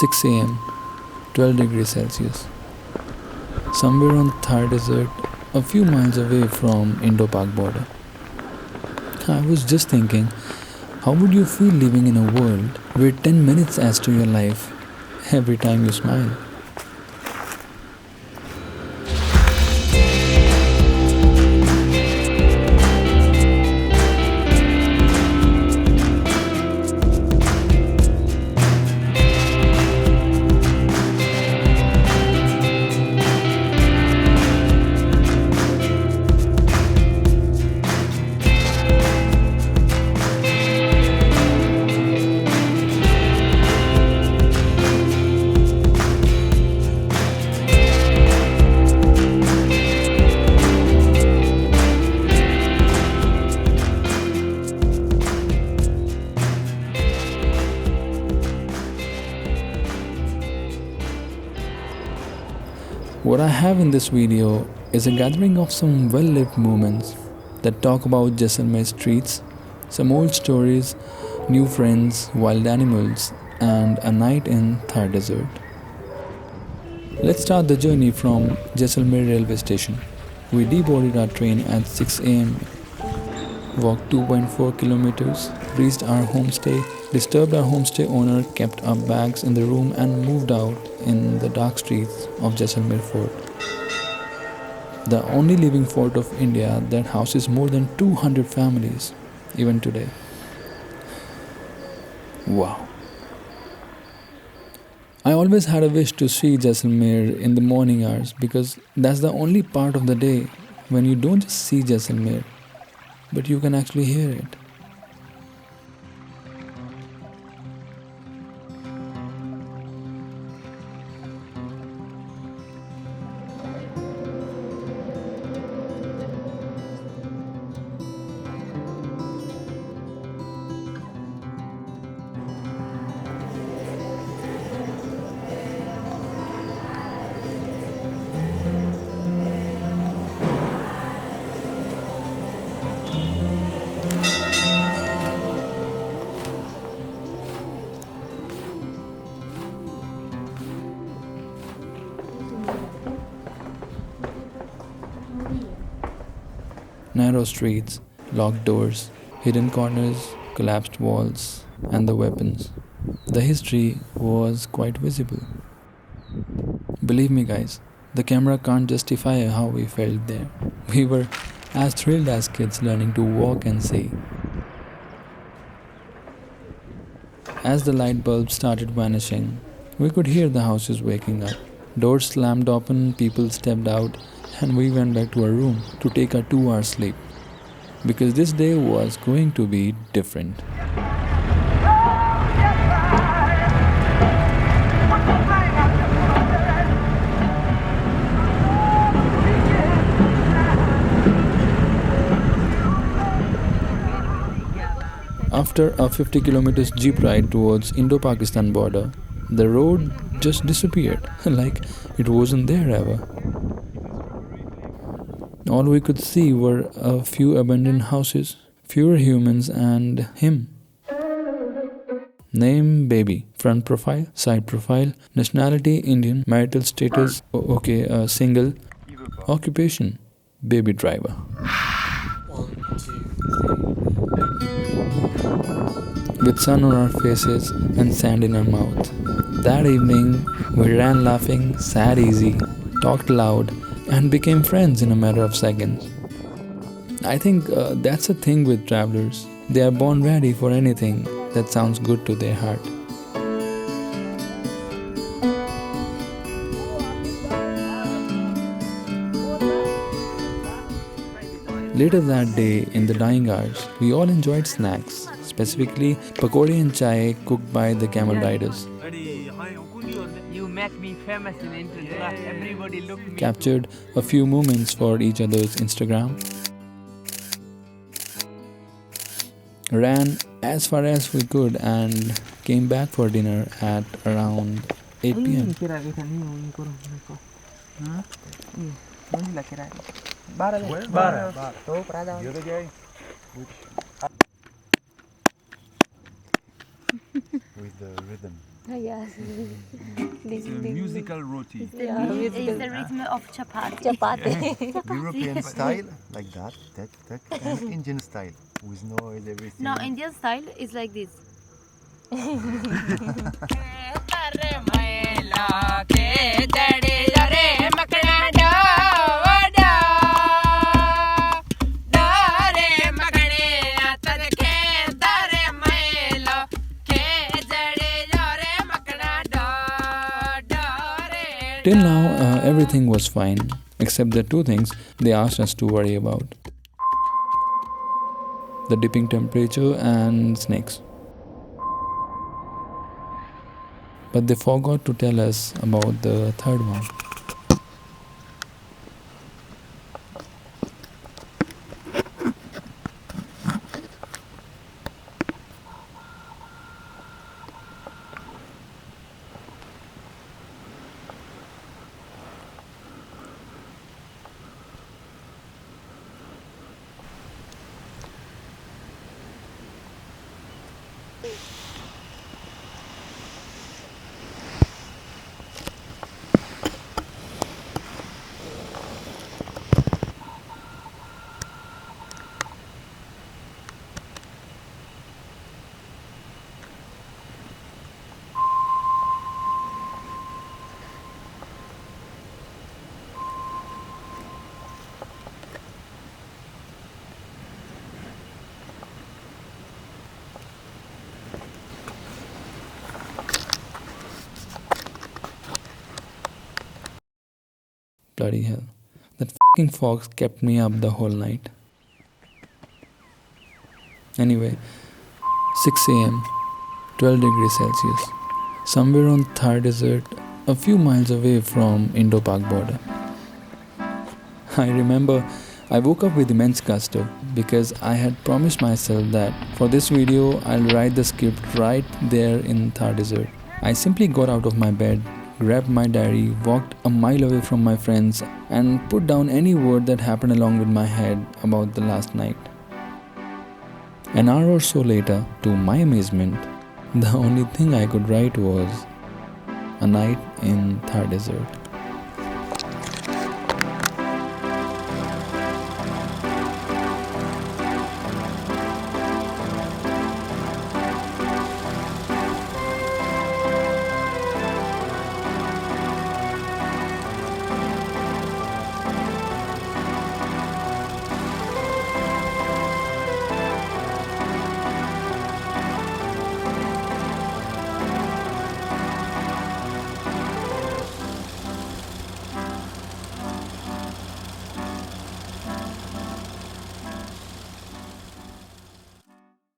6 a.m., 12 degrees Celsius. Somewhere on Thar Desert, a few miles away from Indo-Pak border. I was just thinking, how would you feel living in a world where 10 minutes adds to your life every time you smile? What I have in this video is a gathering of some well-lived moments that talk about Jaisalmer streets, some old stories, new friends, wild animals, and a night in Thar Desert. Let's start the journey from Jaisalmer railway station. We deboarded our train at 6 am, walked 2.4 kilometers, reached our homestay, disturbed our homestay owner, kept our bags in the room and moved out in the dark streets of Jaisalmer fort. The only living fort of India that houses more than 200 families, even today. Wow. I always had a wish to see Jaisalmer in the morning hours because that's the only part of the day when you don't just see Jaisalmer, but you can actually hear it. Narrow streets, locked doors, hidden corners, collapsed walls, and the weapons. The history was quite visible. Believe me, guys, the camera can't justify how we felt there. We were as thrilled as kids learning to walk and see. As the light bulbs started vanishing, we could hear the houses waking up. Doors slammed open, people stepped out, and we went back to our room to take our 2 hour sleep. Because this day was going to be different. After a 50 kilometers jeep ride towards Indo-Pakistan border, the road just disappeared, like it wasn't there ever. All we could see were a few abandoned houses, fewer humans, and him. Name Baby, front profile, side profile, nationality Indian, marital status single, occupation baby driver. With sun on our faces and sand in our mouth. That evening, we ran laughing, sat easy, talked loud, and became friends in a matter of seconds. I think that's the thing with travelers. They are born ready for anything that sounds good to their heart. Later that day, in the dying hours, we all enjoyed snacks, specifically pakode and chai cooked by the camel riders. You make me famous in internet. Everybody look me. Captured a few moments for each other's Instagram. Ran as far as we could and came back for dinner at around 8 p.m. With the rhythm. Yes. It's a musical roti. Yeah, It's musical. the rhythm of chapati. Chapati. European style, like that, and Indian style, with noise, everything. No, Indian style is like this. Till now, everything was fine, except the two things they asked us to worry about: the dipping temperature and snakes. But they forgot to tell us about the third one. Bloody hell. That fucking fox kept me up the whole night. Anyway, 6 am, 12 degrees Celsius. Somewhere on Thar Desert, a few miles away from Indo-Pak border. I remember I woke up with immense gusto because I had promised myself that for this video I'll write the script right there in Thar Desert. I simply got out of my bed, grabbed my diary, walked a mile away from my friends and put down any word that happened along with my head about the last night. An hour or so later, to my amazement, the only thing I could write was a night in Thar Desert.